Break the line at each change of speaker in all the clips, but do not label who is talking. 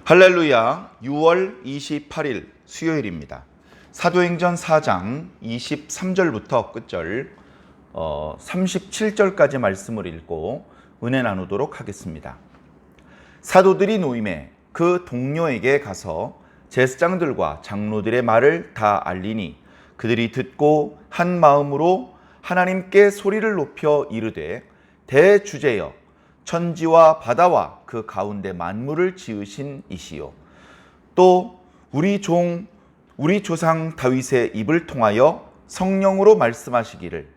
할렐루야. 6월 28일 수요일입니다. 사도행전 4장 23절부터 끝절 37절까지 말씀을 읽고 은혜 나누도록 하겠습니다. 사도들이 노임에 그 동료에게 가서 제사장들과 장로들의 말을 다 알리니 그들이 듣고 한 마음으로 하나님께 소리를 높여 이르되, 대주제여 천지와 바다와 그 가운데 만물을 지으신 이시요 또 우리 조상 다윗의 입을 통하여 성령으로 말씀하시기를,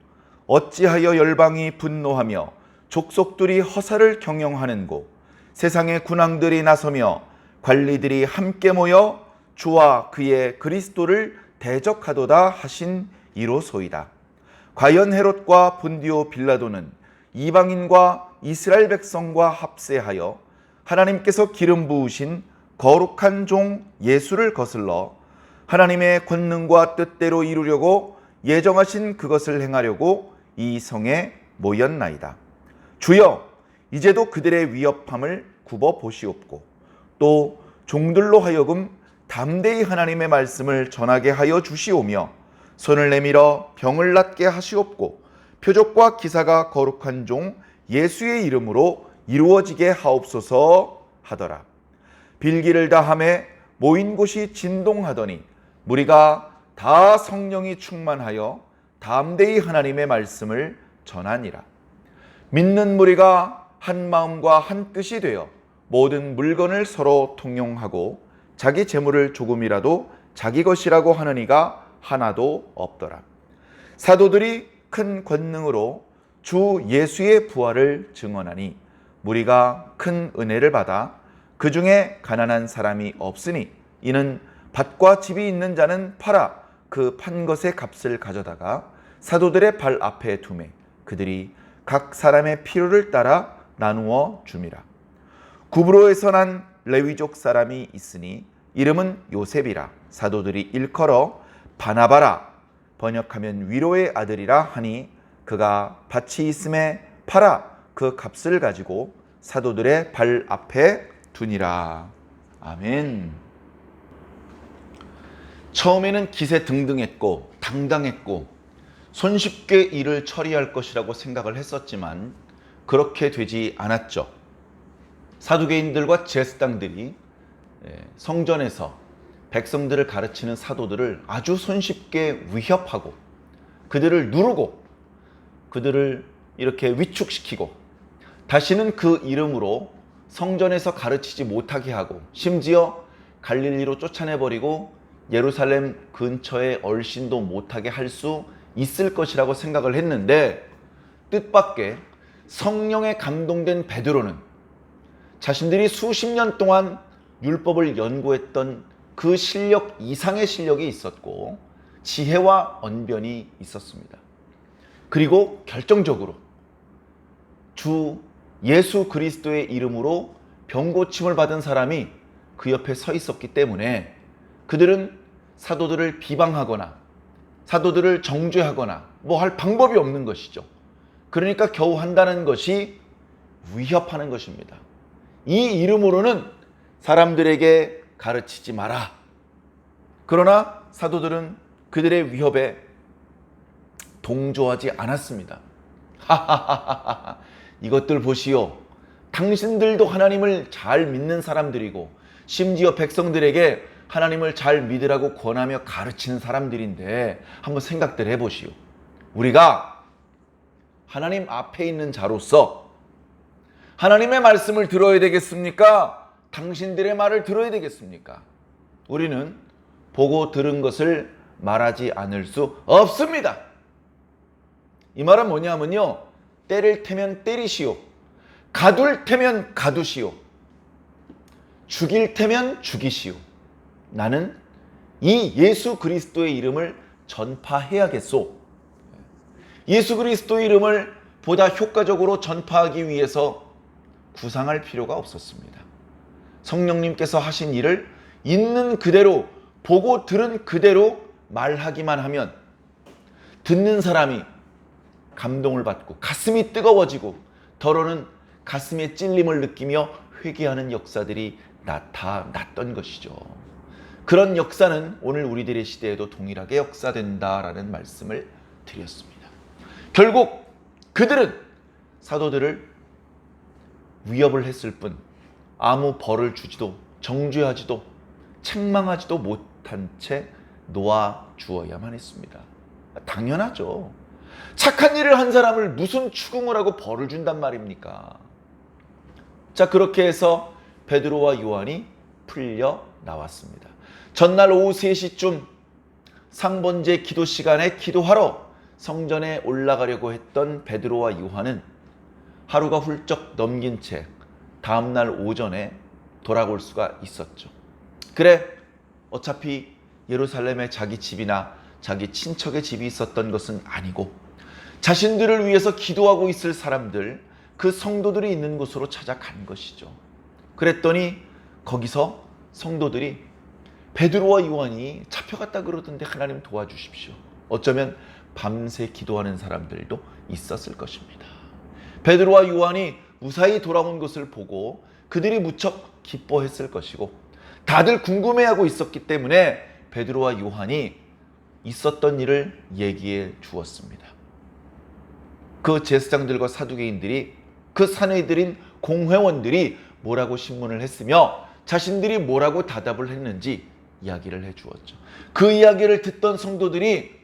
어찌하여 열방이 분노하며 족속들이 허사를 경영하는고 세상의 군왕들이 나서며 관리들이 함께 모여 주와 그의 그리스도를 대적하도다 하신 이로소이다. 과연 헤롯과 본디오 빌라도는 이방인과 이스라엘 백성과 합세하여 하나님께서 기름 부으신 거룩한 종 예수를 거슬러 하나님의 권능과 뜻대로 이루려고 예정하신 그것을 행하려고 이 성에 모였나이다. 주여, 이제도 그들의 위협함을 굽어 보시옵고 또 종들로 하여금 담대히 하나님의 말씀을 전하게 하여 주시오며 손을 내밀어 병을 낫게 하시옵고 표적과 기사가 거룩한 종 예수의 이름으로 이루어지게 하옵소서 하더라. 빌기를 다하매 모인 곳이 진동하더니 무리가 다 성령이 충만하여 담대히 하나님의 말씀을 전하니라. 믿는 무리가 한 마음과 한 뜻이 되어 모든 물건을 서로 통용하고 자기 재물을 조금이라도 자기 것이라고 하는 이가 하나도 없더라. 사도들이 큰 권능으로 주 예수의 부활을 증언하니 무리가 큰 은혜를 받아 그 중에 가난한 사람이 없으니 이는 밭과 집이 있는 자는 팔아 그 판 것의 값을 가져다가 사도들의 발 앞에 두매 그들이 각 사람의 필요를 따라 나누어 줌이라. 구브로에서 난 레위족 사람이 있으니 이름은 요셉이라. 사도들이 일컬어 바나바라, 번역하면 위로의 아들이라 하니 그가 밭이 있음에 팔아 그 값을 가지고 사도들의 발 앞에 두니라. 아멘. 처음에는 기세등등했고 당당했고 손쉽게 일을 처리할 것이라고 생각을 했었지만 그렇게 되지 않았죠. 사두개인들과 제사장들이 성전에서 백성들을 가르치는 사도들을 아주 손쉽게 위협하고 그들을 누르고 그들을 이렇게 위축시키고 다시는 그 이름으로 성전에서 가르치지 못하게 하고 심지어 갈릴리로 쫓아내버리고 예루살렘 근처에 얼씬도 못하게 할 수 있을 것이라고 생각을 했는데 뜻밖의 성령에 감동된 베드로는 자신들이 수십 년 동안 율법을 연구했던 그 실력 이상의 실력이 있었고 지혜와 언변이 있었습니다. 그리고 결정적으로 주 예수 그리스도의 이름으로 병고침을 받은 사람이 그 옆에 서 있었기 때문에 그들은 사도들을 비방하거나 사도들을 정죄하거나 뭐 할 방법이 없는 것이죠. 그러니까 겨우 한다는 것이 위협하는 것입니다. 이 이름으로는 사람들에게 가르치지 마라. 그러나 사도들은 그들의 위협에 동조하지 않았습니다. 하하하하, 이것들 보시오. 당신들도 하나님을 잘 믿는 사람들이고 심지어 백성들에게 하나님을 잘 믿으라고 권하며 가르치는 사람들인데 한번 생각들 해보시오. 우리가 하나님 앞에 있는 자로서 하나님의 말씀을 들어야 되겠습니까? 당신들의 말을 들어야 되겠습니까? 우리는 보고 들은 것을 말하지 않을 수 없습니다. 이 말은 뭐냐면요, 때릴 테면 때리시오, 가둘 테면 가두시오, 죽일 테면 죽이시오. 나는 이 예수 그리스도의 이름을 전파해야겠소. 예수 그리스도의 이름을 보다 효과적으로 전파하기 위해서 구상할 필요가 없었습니다. 성령님께서 하신 일을 있는 그대로 보고 들은 그대로 말하기만 하면 듣는 사람이 감동을 받고 가슴이 뜨거워지고 더러는 가슴에 찔림을 느끼며 회개하는 역사들이 나타났던 것이죠. 그런 역사는 오늘 우리들의 시대에도 동일하게 역사된다라는 말씀을 드렸습니다. 결국 그들은 사도들을 위협을 했을 뿐 아무 벌을 주지도 정죄하지도 책망하지도 못한 채 놓아주어야만 했습니다. 당연하죠. 착한 일을 한 사람을 무슨 추궁을 하고 벌을 준단 말입니까? 자, 그렇게 해서 베드로와 요한이 풀려 나왔습니다. 전날 오후 3시쯤 상번제 기도 시간에 기도하러 성전에 올라가려고 했던 베드로와 요한은 하루가 훌쩍 넘긴 채 다음날 오전에 돌아올 수가 있었죠. 그래, 어차피 예루살렘에 자기 집이나 자기 친척의 집이 있었던 것은 아니고 자신들을 위해서 기도하고 있을 사람들, 그 성도들이 있는 곳으로 찾아간 것이죠. 그랬더니 거기서 성도들이 베드로와 요한이 잡혀갔다 그러던데 하나님 도와주십시오. 어쩌면 밤새 기도하는 사람들도 있었을 것입니다. 베드로와 요한이 무사히 돌아온 것을 보고 그들이 무척 기뻐했을 것이고 다들 궁금해하고 있었기 때문에 베드로와 요한이 있었던 일을 얘기해 주었습니다. 그 제사장들과 사두개인들이, 그 사내들인 공회원들이 뭐라고 신문을 했으며 자신들이 뭐라고 대답을 했는지 이야기를 해 주었죠. 그 이야기를 듣던 성도들이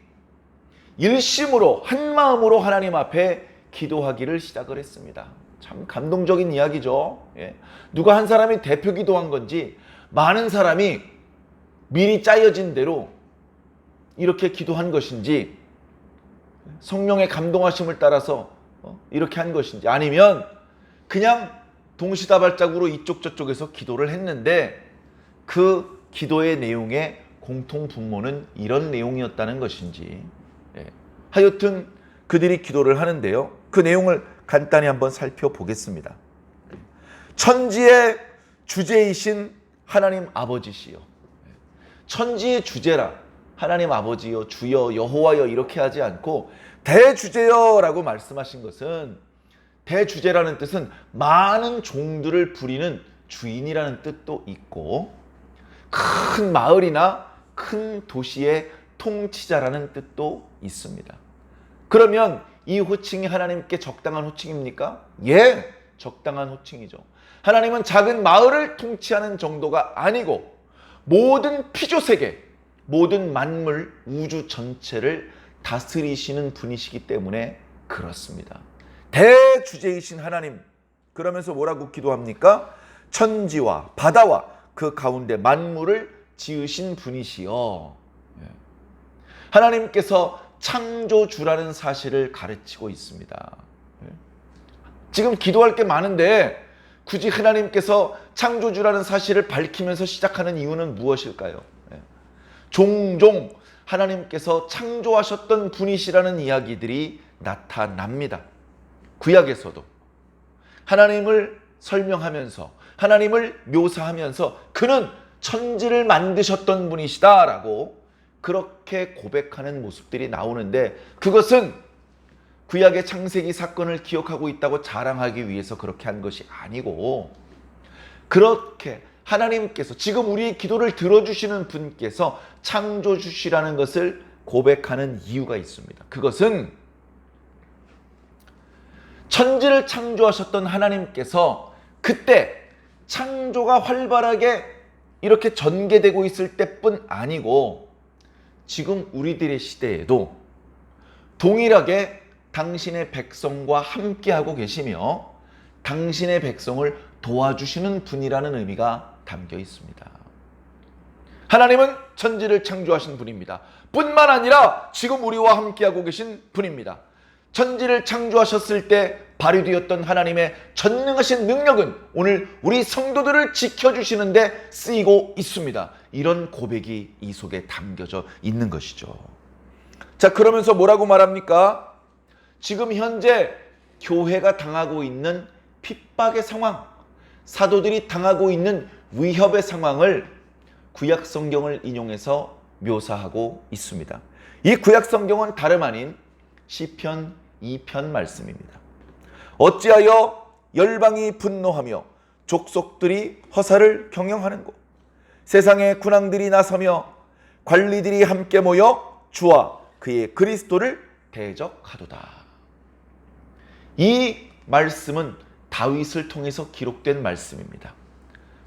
일심으로 한마음으로 하나님 앞에 기도하기를 시작을 했습니다. 참 감동적인 이야기죠. 누가 한 사람이 대표 기도한 건지 많은 사람이 미리 짜여진 대로 이렇게 기도한 것인지 성령의 감동하심을 따라서 이렇게 한 것인지 아니면 그냥 동시다발적으로 이쪽 저쪽에서 기도를 했는데 그 기도의 내용의 공통 분모는 이런 내용이었다는 것인지 하여튼 그들이 기도를 하는데요. 그 내용을 간단히 한번 살펴보겠습니다. 천지의 주제이신 하나님 아버지시여. 천지의 주제라 하나님 아버지여, 주여, 여호와여 이렇게 하지 않고 대주제여라고 말씀하신 것은, 대주제라는 뜻은 많은 종들을 부리는 주인이라는 뜻도 있고 큰 마을이나 큰 도시의 통치자라는 뜻도 있습니다. 그러면 이 호칭이 하나님께 적당한 호칭입니까? 예, 적당한 호칭이죠. 하나님은 작은 마을을 통치하는 정도가 아니고 모든 피조세계, 모든 만물, 우주 전체를 다스리시는 분이시기 때문에 그렇습니다. 대주제이신 하나님, 그러면서 뭐라고 기도합니까? 천지와 바다와 그 가운데 만물을 지으신 분이시여. 하나님께서 창조주라는 사실을 가르치고 있습니다. 지금 기도할 게 많은데 굳이 하나님께서 창조주라는 사실을 밝히면서 시작하는 이유는 무엇일까요? 종종 하나님께서 창조하셨던 분이시라는 이야기들이 나타납니다. 구약에서도 하나님을 설명하면서, 하나님을 묘사하면서 그는 천지를 만드셨던 분이시다라고 그렇게 고백하는 모습들이 나오는데, 그것은 구약의 창세기 사건을 기억하고 있다고 자랑하기 위해서 그렇게 한 것이 아니고, 그렇게 하나님께서, 지금 우리의 기도를 들어주시는 분께서 창조주시라는 것을 고백하는 이유가 있습니다. 그것은 천지를 창조하셨던 하나님께서 그때 창조가 활발하게 이렇게 전개되고 있을 때뿐 아니고 지금 우리들의 시대에도 동일하게 당신의 백성과 함께하고 계시며 당신의 백성을 도와주시는 분이라는 의미가 담겨 있습니다. 하나님은 천지를 창조하신 분입니다. 뿐만 아니라 지금 우리와 함께하고 계신 분입니다. 천지를 창조하셨을 때 발휘되었던 하나님의 전능하신 능력은 오늘 우리 성도들을 지켜주시는데 쓰이고 있습니다. 이런 고백이 이 속에 담겨져 있는 것이죠. 자, 그러면서 뭐라고 말합니까? 지금 현재 교회가 당하고 있는 핍박의 상황, 사도들이 당하고 있는 위협의 상황을 구약 성경을 인용해서 묘사하고 있습니다. 이 구약 성경은 다름 아닌 시편 2편 말씀입니다. 어찌하여 열방이 분노하며 족속들이 허사를 경영하는 곳, 세상의 군왕들이 나서며 관리들이 함께 모여 주와 그의 그리스도를 대적하도다. 이 말씀은 다윗을 통해서 기록된 말씀입니다.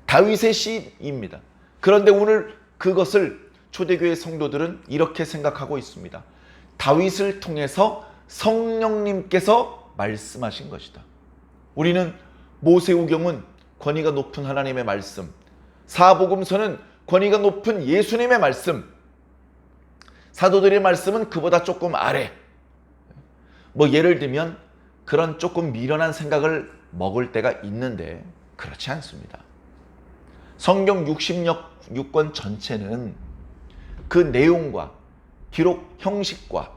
다윗의 시입니다. 그런데 오늘 그것을 초대교회 성도들은 이렇게 생각하고 있습니다. 다윗을 통해서 성령님께서 말씀하신 것이다. 우리는 모세오경은 권위가 높은 하나님의 말씀, 사복음서는 권위가 높은 예수님의 말씀, 사도들의 말씀은 그보다 조금 아래. 예를 들면 그런 조금 미련한 생각을 먹을 때가 있는데 그렇지 않습니다. 성경 66권 전체는 그 내용과 기록 형식과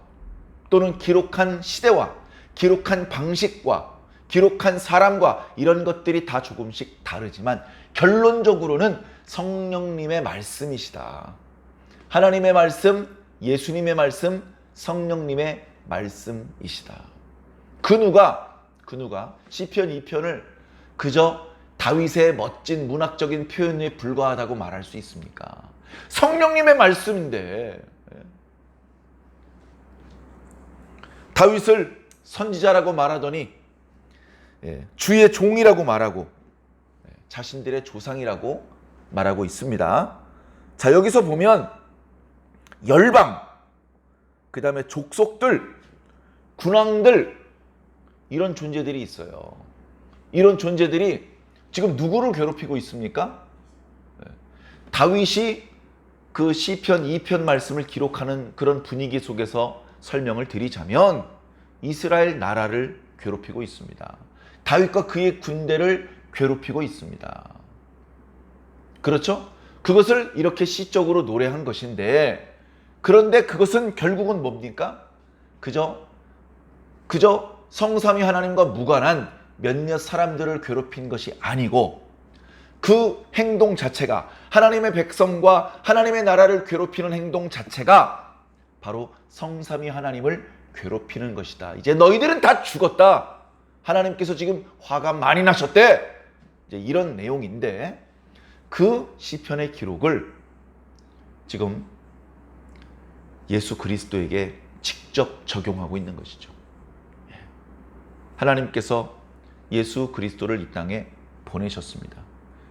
또는 기록한 시대와 기록한 방식과 기록한 사람과 이런 것들이 다 조금씩 다르지만 결론적으로는 성령님의 말씀이시다. 하나님의 말씀, 예수님의 말씀, 성령님의 말씀이시다. 그 누가 시편 2편을 그저 다윗의 멋진 문학적인 표현에 불과하다고 말할 수 있습니까? 성령님의 말씀인데 다윗을 선지자라고 말하더니 주의 종이라고 말하고 자신들의 조상이라고 말하고 있습니다. 자, 여기서 보면 열방, 그 다음에 족속들, 군왕들 이런 존재들이 있어요. 이런 존재들이 지금 누구를 괴롭히고 있습니까? 다윗이 그 시편 2편 말씀을 기록하는 그런 분위기 속에서 설명을 드리자면 이스라엘 나라를 괴롭히고 있습니다. 다윗과 그의 군대를 괴롭히고 있습니다. 그렇죠? 그것을 이렇게 시적으로 노래한 것인데, 그런데 그것은 결국은 뭡니까? 그저 성삼위 하나님과 무관한 몇몇 사람들을 괴롭힌 것이 아니고 그 행동 자체가 하나님의 백성과 하나님의 나라를 괴롭히는 행동 자체가 바로 성삼위 하나님을 괴롭히는 것이다. 이제 너희들은 다 죽었다. 하나님께서 지금 화가 많이 나셨대. 이제 이런 내용인데 그 시편의 기록을 지금 예수 그리스도에게 직접 적용하고 있는 것이죠. 하나님께서 예수 그리스도를 이 땅에 보내셨습니다.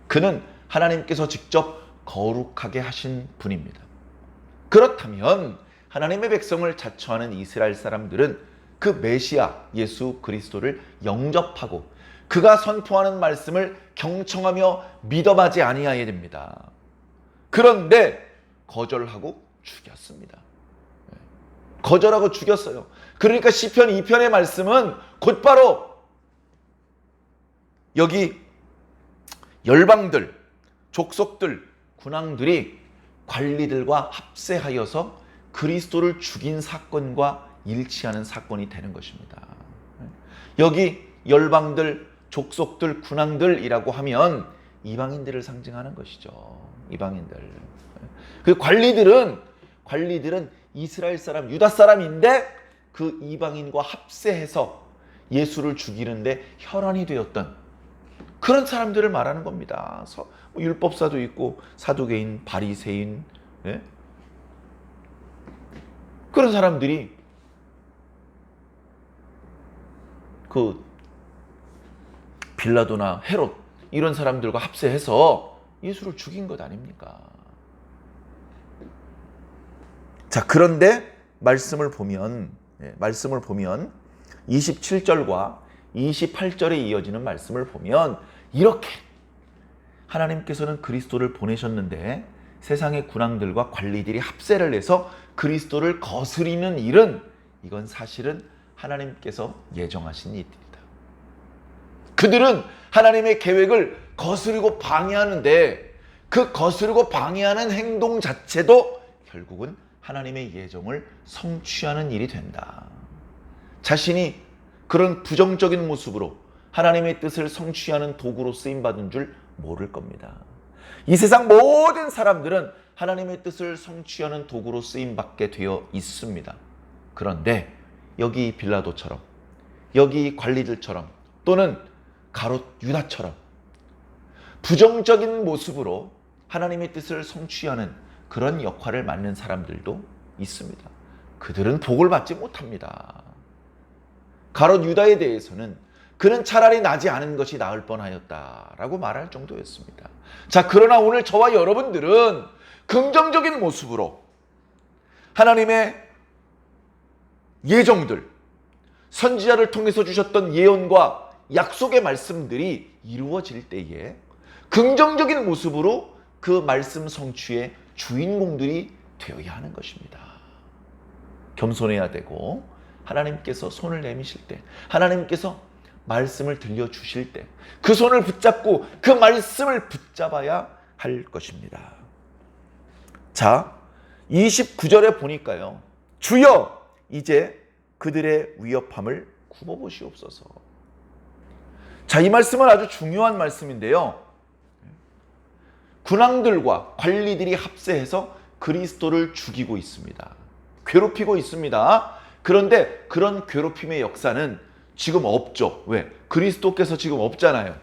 그는 하나님께서 직접 거룩하게 하신 분입니다. 그렇다면 하나님의 백성을 자처하는 이스라엘 사람들은 그 메시아 예수 그리스도를 영접하고 그가 선포하는 말씀을 경청하며 믿어하지 아니하여야 됩니다. 그런데 거절하고 죽였습니다. 거절하고 죽였어요. 그러니까 시편 2편의 말씀은 곧바로 여기 열방들, 족속들, 군왕들이 관리들과 합세하여서 그리스도를 죽인 사건과 일치하는 사건이 되는 것입니다. 여기 열방들, 족속들, 군왕들이라고 하면 이방인들을 상징하는 것이죠. 이방인들. 그 관리들은 이스라엘 사람, 유다 사람인데 그 이방인과 합세해서 예수를 죽이는데 혈안이 되었던 그런 사람들을 말하는 겁니다. 율법사도 있고 사두개인, 바리새인, 그런 사람들이 그 빌라도나 헤롯 이런 사람들과 합세해서 예수를 죽인 것 아닙니까? 자, 그런데 말씀을 보면 27절과 28절에 이어지는 말씀을 보면 이렇게 하나님께서는 그리스도를 보내셨는데 세상의 군왕들과 관리들이 합세를 해서 그리스도를 거스리는 일은 이건 사실은 하나님께서 예정하신 일입니다. 그들은 하나님의 계획을 거스르고 방해하는데 그 거스르고 방해하는 행동 자체도 결국은 하나님의 예정을 성취하는 일이 된다. 자신이 그런 부정적인 모습으로 하나님의 뜻을 성취하는 도구로 쓰임받은 줄 모를 겁니다. 이 세상 모든 사람들은 하나님의 뜻을 성취하는 도구로 쓰임받게 되어 있습니다. 그런데 여기 빌라도처럼, 여기 관리들처럼, 또는 가롯 유다처럼 부정적인 모습으로 하나님의 뜻을 성취하는 그런 역할을 맡는 사람들도 있습니다. 그들은 복을 받지 못합니다. 가롯 유다에 대해서는 그는 차라리 나지 않은 것이 나을 뻔하였다라고 말할 정도였습니다. 자, 그러나 오늘 저와 여러분들은 긍정적인 모습으로 하나님의 예정들, 선지자를 통해서 주셨던 예언과 약속의 말씀들이 이루어질 때에 긍정적인 모습으로 그 말씀 성취의 주인공들이 되어야 하는 것입니다. 겸손해야 되고, 하나님께서 손을 내미실 때, 하나님께서 말씀을 들려주실 때 그 손을 붙잡고 그 말씀을 붙잡아야 할 것입니다. 자, 29절에 보니까요, 주여 이제 그들의 위협함을 굽어보시옵소서. 자, 이 말씀은 아주 중요한 말씀인데요, 군왕들과 관리들이 합세해서 그리스도를 죽이고 있습니다. 괴롭히고 있습니다. 그런데 그런 괴롭힘의 역사는 지금 없죠. 왜? 그리스도께서 지금 없잖아요.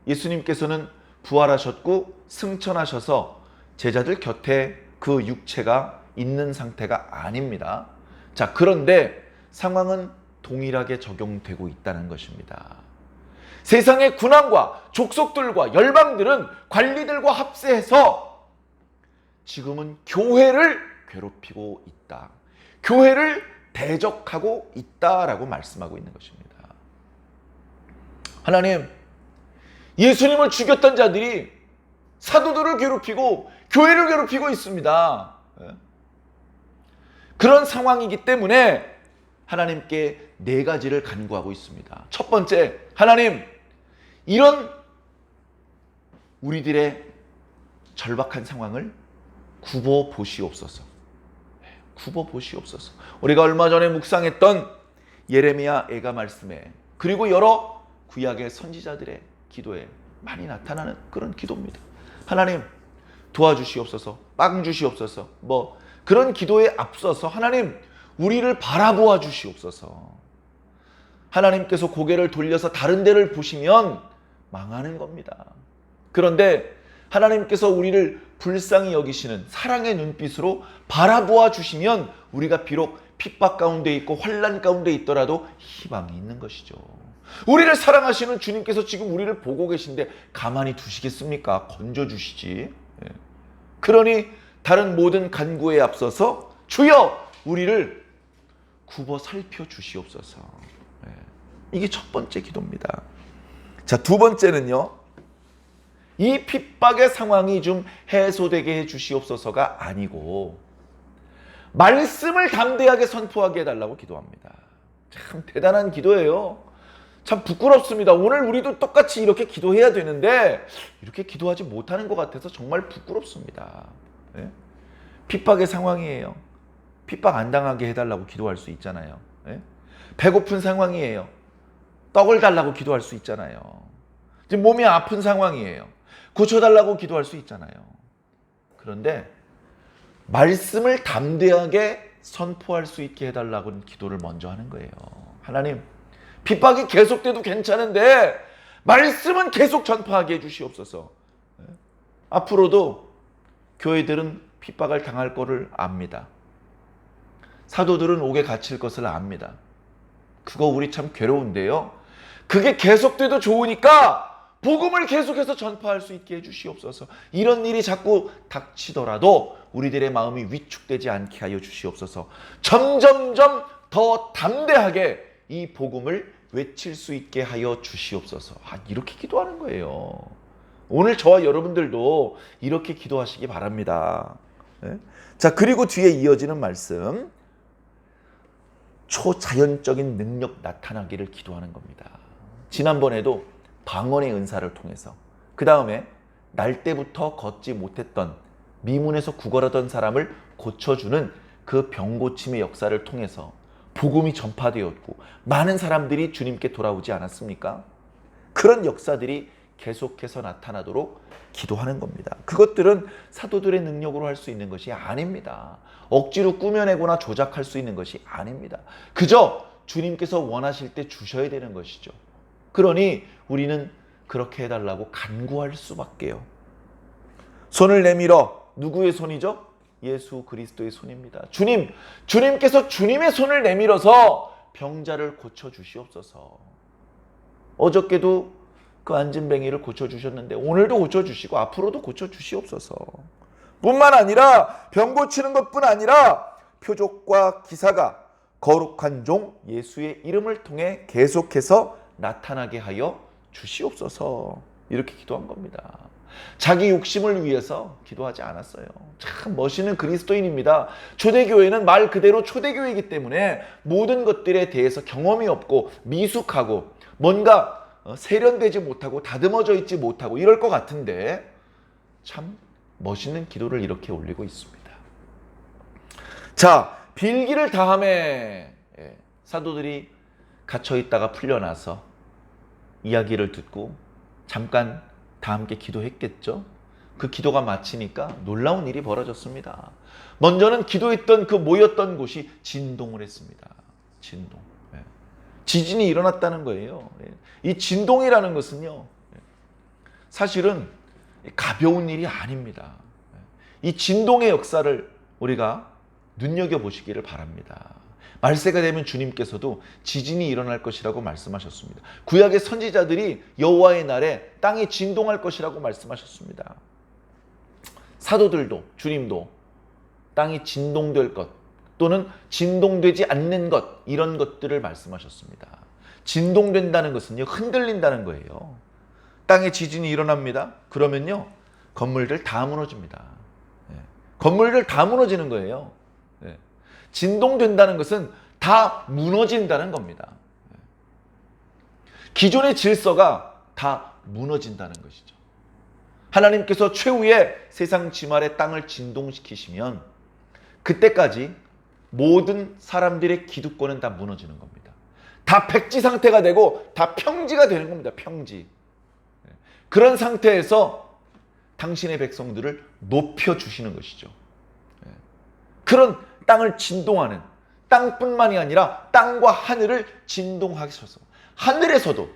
예수님께서는 부활하셨고 승천하셔서 제자들 곁에 그 육체가 있는 상태가 아닙니다. 자, 그런데 상황은 동일하게 적용되고 있다는 것입니다. 세상의 군왕과 족속들과 열방들은 관리들과 합세해서 지금은 교회를 괴롭히고 있다. 교회를 대적하고 있다라고 말씀하고 있는 것입니다. 하나님, 예수님을 죽였던 자들이 사도들을 괴롭히고 교회를 괴롭히고 있습니다. 그런 상황이기 때문에 하나님께 네 가지를 간구하고 있습니다. 첫 번째, 하나님, 이런 우리들의 절박한 상황을 굽어 보시옵소서. 굽어 보시옵소서. 우리가 얼마 전에 묵상했던 예레미야 애가 말씀에, 그리고 여러 구약의 선지자들의 기도에 많이 나타나는 그런 기도입니다. 하나님 도와주시옵소서, 빵 주시옵소서, 그런 기도에 앞서서 하나님 우리를 바라보아 주시옵소서. 하나님께서 고개를 돌려서 다른 데를 보시면 망하는 겁니다. 그런데 하나님께서 우리를 불쌍히 여기시는 사랑의 눈빛으로 바라보아 주시면 우리가 비록 핍박 가운데 있고 환난 가운데 있더라도 희망이 있는 것이죠. 우리를 사랑하시는 주님께서 지금 우리를 보고 계신데 가만히 두시겠습니까? 건져주시지. 그러니 다른 모든 간구에 앞서서 주여 우리를 굽어 살펴주시옵소서. 이게 첫 번째 기도입니다. 자, 두 번째는요, 이 핍박의 상황이 좀 해소되게 해주시옵소서가 아니고 말씀을 담대하게 선포하게 해달라고 기도합니다. 참 대단한 기도예요. 참 부끄럽습니다. 오늘 우리도 똑같이 이렇게 기도해야 되는데 이렇게 기도하지 못하는 것 같아서 정말 부끄럽습니다. 핍박의 상황이에요. 핍박 안 당하게 해달라고 기도할 수 있잖아요. 배고픈 상황이에요. 떡을 달라고 기도할 수 있잖아요. 지금 몸이 아픈 상황이에요. 고쳐달라고 기도할 수 있잖아요. 그런데 말씀을 담대하게 선포할 수 있게 해달라고 기도를 먼저 하는 거예요. 하나님, 핍박이 계속돼도 괜찮은데 말씀은 계속 전파하게 해주시옵소서. 앞으로도 교회들은 핍박을 당할 거를 압니다. 사도들은 옥에 갇힐 것을 압니다. 그거 우리 참 괴로운데요, 그게 계속돼도 좋으니까 복음을 계속해서 전파할 수 있게 해주시옵소서. 이런 일이 자꾸 닥치더라도 우리들의 마음이 위축되지 않게 하여 주시옵소서. 점점점 더 담대하게 이 복음을 외칠 수 있게 하여 주시옵소서. 이렇게 기도하는 거예요. 오늘 저와 여러분들도 이렇게 기도하시기 바랍니다. 자, 그리고 뒤에 이어지는 말씀, 초자연적인 능력 나타나기를 기도하는 겁니다. 지난번에도 방언의 은사를 통해서, 그 다음에 날 때부터 걷지 못했던, 미문에서 구걸하던 사람을 고쳐주는 그 병고침의 역사를 통해서 복음이 전파되었고 많은 사람들이 주님께 돌아오지 않았습니까? 그런 역사들이 계속해서 나타나도록 기도하는 겁니다. 그것들은 사도들의 능력으로 할 수 있는 것이 아닙니다. 억지로 꾸며내거나 조작할 수 있는 것이 아닙니다. 그저 주님께서 원하실 때 주셔야 되는 것이죠. 그러니 우리는 그렇게 해달라고 간구할 수밖에요. 손을 내밀어. 누구의 손이죠? 예수 그리스도의 손입니다. 주님께서 주님의 손을 내밀어서 병자를 고쳐주시옵소서. 어저께도 그 안진뱅이를 고쳐주셨는데 오늘도 고쳐주시고 앞으로도 고쳐주시옵소서. 뿐만 아니라 병 고치는 것뿐 아니라 표적과 기사가 거룩한 종 예수의 이름을 통해 계속해서 나타나게 하여 주시옵소서. 이렇게 기도한 겁니다. 자기 욕심을 위해서 기도하지 않았어요. 참 멋있는 그리스도인입니다. 초대교회는 말 그대로 초대교회이기 때문에 모든 것들에 대해서 경험이 없고 미숙하고 뭔가 세련되지 못하고 다듬어져 있지 못하고 이럴 것 같은데 참 멋있는 기도를 이렇게 올리고 있습니다. 자, 빌기를 다함에 사도들이 갇혀있다가 풀려나서 이야기를 듣고 잠깐 다 함께 기도했겠죠. 그 기도가 마치니까 놀라운 일이 벌어졌습니다. 먼저는 기도했던 그 모였던 곳이 진동을 했습니다. 진동. 지진이 일어났다는 거예요. 이 진동이라는 것은요, 사실은 가벼운 일이 아닙니다. 이 진동의 역사를 우리가 눈여겨보시기를 바랍니다. 말세가 되면 주님께서도 지진이 일어날 것이라고 말씀하셨습니다. 구약의 선지자들이 여호와의 날에 땅이 진동할 것이라고 말씀하셨습니다. 사도들도 주님도 땅이 진동될 것 또는 진동되지 않는 것 이런 것들을 말씀하셨습니다. 진동된다는 것은요 흔들린다는 거예요. 땅에 지진이 일어납니다. 그러면요 건물들 다 무너집니다. 건물들 다 무너지는 거예요. 진동된다는 것은 다 무너진다는 겁니다. 기존의 질서가 다 무너진다는 것이죠. 하나님께서 최후의 세상 지말의 땅을 진동시키시면 그때까지 모든 사람들의 기득권은 다 무너지는 겁니다. 다 백지 상태가 되고 다 평지가 되는 겁니다. 평지. 그런 상태에서 당신의 백성들을 높여주시는 것이죠. 그런 땅을 진동하는 땅뿐만이 아니라 땅과 하늘을 진동하셔서 하늘에서도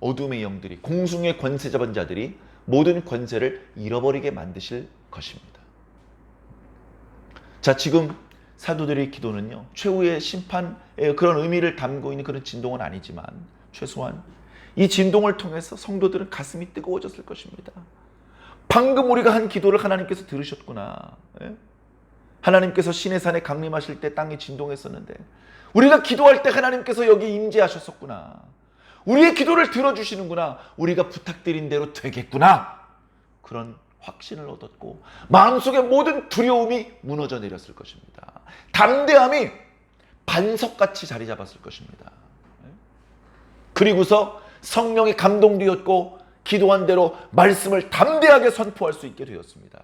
어둠의 영들이 공중의 권세 잡은 자들이 모든 권세를 잃어버리게 만드실 것입니다. 자, 지금 사도들의 기도는요 최후의 심판의 그런 의미를 담고 있는 그런 진동은 아니지만 최소한 이 진동을 통해서 성도들은 가슴이 뜨거워졌을 것입니다. 방금 우리가 한 기도를 하나님께서 들으셨구나. 하나님께서 시내산에 강림하실 때 땅이 진동했었는데 우리가 기도할 때 하나님께서 여기 임재하셨었구나. 우리의 기도를 들어주시는구나. 우리가 부탁드린 대로 되겠구나. 그런 확신을 얻었고 마음속의 모든 두려움이 무너져 내렸을 것입니다. 담대함이 반석같이 자리 잡았을 것입니다. 그리고서 성령이 감동되었고 기도한 대로 말씀을 담대하게 선포할 수 있게 되었습니다.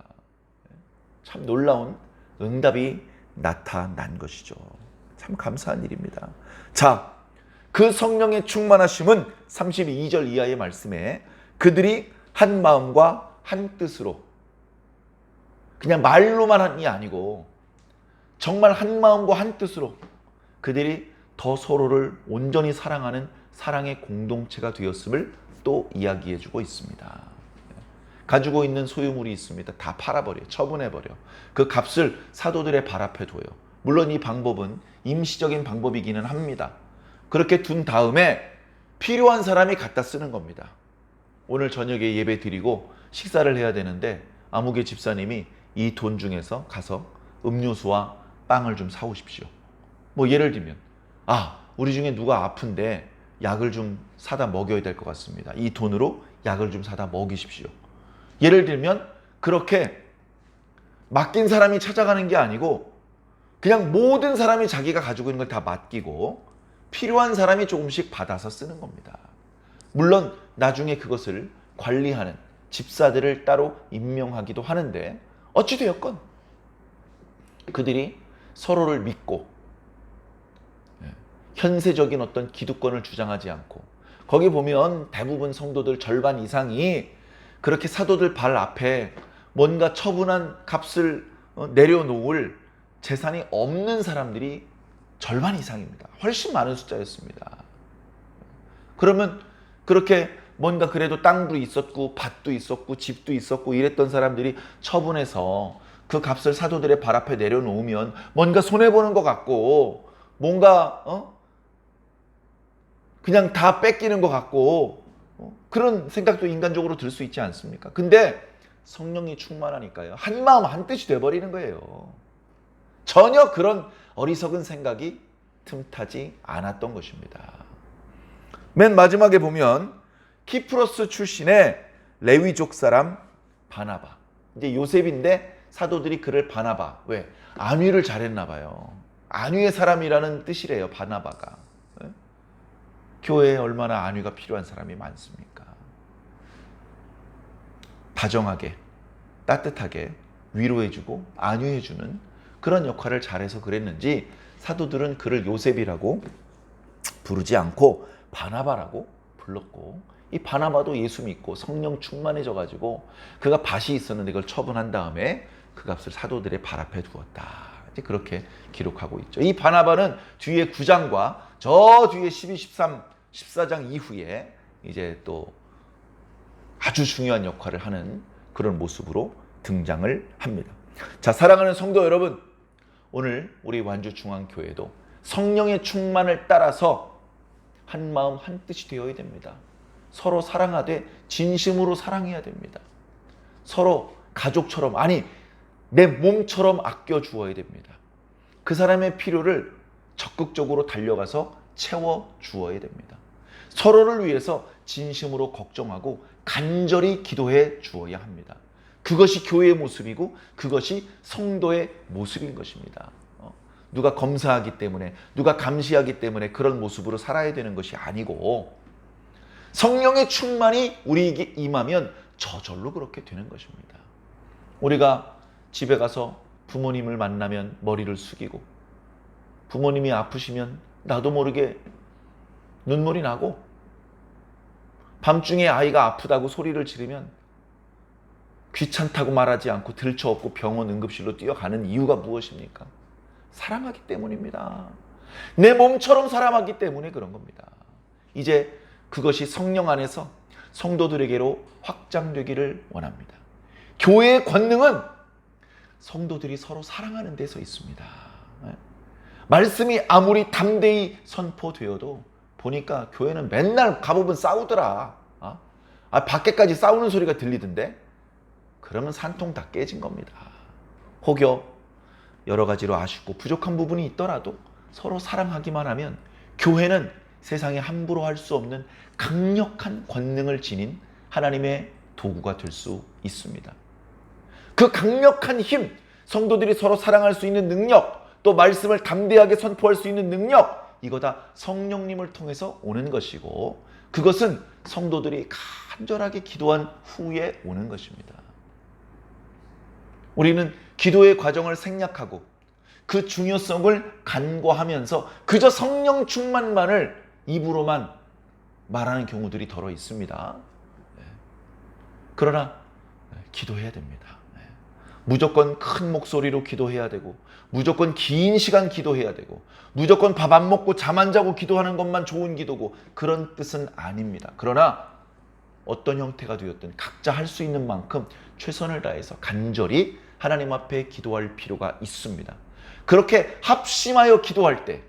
참 놀라운 응답이 나타난 것이죠. 참 감사한 일입니다. 자, 그 성령의 충만하심은 32절 이하의 말씀에 그들이 한 마음과 한 뜻으로 그냥 말로만 한이 아니고 정말 한 마음과 한 뜻으로 그들이 더 서로를 온전히 사랑하는 사랑의 공동체가 되었음을 또 이야기해주고 있습니다. 가지고 있는 소유물이 있습니다. 다 팔아버려, 처분해버려. 그 값을 사도들의 발 앞에 둬요. 물론 이 방법은 임시적인 방법이기는 합니다. 그렇게 둔 다음에 필요한 사람이 갖다 쓰는 겁니다. 오늘 저녁에 예배 드리고 식사를 해야 되는데 아무개 집사님이 이 돈 중에서 가서 음료수와 빵을 좀 사오십시오. 뭐 예를 들면 우리 중에 누가 아픈데 약을 좀 사다 먹여야 될 것 같습니다. 이 돈으로 약을 좀 사다 먹이십시오. 예를 들면 그렇게 맡긴 사람이 찾아가는 게 아니고 그냥 모든 사람이 자기가 가지고 있는 걸 다 맡기고 필요한 사람이 조금씩 받아서 쓰는 겁니다. 물론 나중에 그것을 관리하는 집사들을 따로 임명하기도 하는데 어찌되었건 그들이 서로를 믿고 현세적인 어떤 기득권을 주장하지 않고 거기 보면 대부분 성도들 절반 이상이 그렇게 사도들 발 앞에 뭔가 처분한 값을 내려놓을 재산이 없는 사람들이 절반 이상입니다. 훨씬 많은 숫자였습니다. 그러면 그렇게 뭔가 그래도 땅도 있었고 밭도 있었고 집도 있었고 이랬던 사람들이 처분해서 그 값을 사도들의 발 앞에 내려놓으면 뭔가 손해보는 것 같고 뭔가 그냥 다 뺏기는 것 같고 그런 생각도 인간적으로 들 수 있지 않습니까? 근데 성령이 충만하니까요. 한마음 한뜻이 돼버리는 거예요. 전혀 그런 어리석은 생각이 틈타지 않았던 것입니다. 맨 마지막에 보면 키프로스 출신의 레위족 사람 바나바. 이제 요셉인데 사도들이 그를 바나바. 왜? 안위를 잘했나 봐요. 안위의 사람이라는 뜻이래요. 바나바가. 교회에 얼마나 안위가 필요한 사람이 많습니까? 다정하게, 따뜻하게 위로해주고 안위해주는 그런 역할을 잘해서 그랬는지 사도들은 그를 요셉이라고 부르지 않고 바나바라고 불렀고, 이 바나바도 예수 믿고 성령 충만해져 가지고 그가 밭이 있었는데 그걸 처분한 다음에 그 값을 사도들의 발 앞에 두었다. 이제 그렇게 기록하고 있죠. 이 바나바는 뒤에 9장과 저 뒤에 12, 13, 14장 이후에 이제 또 아주 중요한 역할을 하는 그런 모습으로 등장을 합니다. 자, 사랑하는 성도 여러분, 오늘 우리 완주중앙교회도 성령의 충만을 따라서 한 마음 한 뜻이 되어야 됩니다. 서로 사랑하되 진심으로 사랑해야 됩니다. 서로 가족처럼, 아니 내 몸처럼 아껴주어야 됩니다. 그 사람의 필요를 적극적으로 달려가서 채워주어야 됩니다. 서로를 위해서 진심으로 걱정하고 간절히 기도해 주어야 합니다. 그것이 교회의 모습이고 그것이 성도의 모습인 것입니다. 누가 검사하기 때문에, 누가 감시하기 때문에 그런 모습으로 살아야 되는 것이 아니고, 성령의 충만이 우리에게 임하면 저절로 그렇게 되는 것입니다. 우리가 집에 가서 부모님을 만나면 머리를 숙이고, 부모님이 아프시면 나도 모르게 눈물이 나고, 밤중에 아이가 아프다고 소리를 지르면 귀찮다고 말하지 않고 들쳐업고 병원 응급실로 뛰어가는 이유가 무엇입니까? 사랑하기 때문입니다. 내 몸처럼 사랑하기 때문에 그런 겁니다. 이제 그것이 성령 안에서 성도들에게로 확장되기를 원합니다. 교회의 권능은 성도들이 서로 사랑하는 데서 있습니다. 말씀이 아무리 담대히 선포되어도 보니까 교회는 맨날 가보면 싸우더라. 밖에까지 싸우는 소리가 들리던데, 그러면 산통 다 깨진 겁니다. 혹여 여러 가지로 아쉽고 부족한 부분이 있더라도 서로 사랑하기만 하면 교회는 세상에 함부로 할 수 없는 강력한 권능을 지닌 하나님의 도구가 될 수 있습니다. 그 강력한 힘, 성도들이 서로 사랑할 수 있는 능력, 또 말씀을 담대하게 선포할 수 있는 능력, 이거 다 성령님을 통해서 오는 것이고, 그것은 성도들이 간절하게 기도한 후에 오는 것입니다. 우리는 기도의 과정을 생략하고 그 중요성을 간과하면서 그저 성령 충만만을 입으로만 말하는 경우들이 더러 있습니다. 그러나 기도해야 됩니다. 무조건 큰 목소리로 기도해야 되고, 무조건 긴 시간 기도해야 되고, 무조건 밥 안 먹고 잠 안 자고 기도하는 것만 좋은 기도고, 그런 뜻은 아닙니다. 그러나 어떤 형태가 되었든 각자 할 수 있는 만큼 최선을 다해서 간절히 하나님 앞에 기도할 필요가 있습니다. 그렇게 합심하여 기도할 때,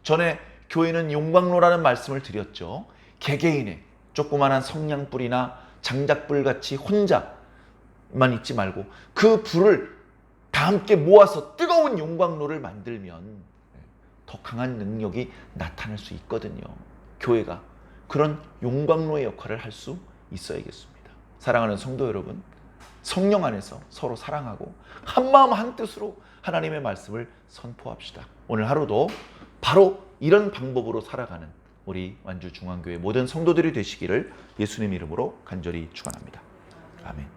전에 교회는 용광로라는 말씀을 드렸죠. 개개인의 조그만한 성냥불이나 장작불같이 혼자만 있지 말고 그 불을 다 함께 모아서 뜨거운 용광로를 만들면 더 강한 능력이 나타날 수 있거든요. 교회가 그런 용광로의 역할을 할 수 있어야겠습니다. 사랑하는 성도 여러분, 성령 안에서 서로 사랑하고 한마음 한뜻으로 하나님의 말씀을 선포합시다. 오늘 하루도 바로 이런 방법으로 살아가는 우리 완주중앙교회 모든 성도들이 되시기를 예수님 이름으로 간절히 축원합니다. 아멘.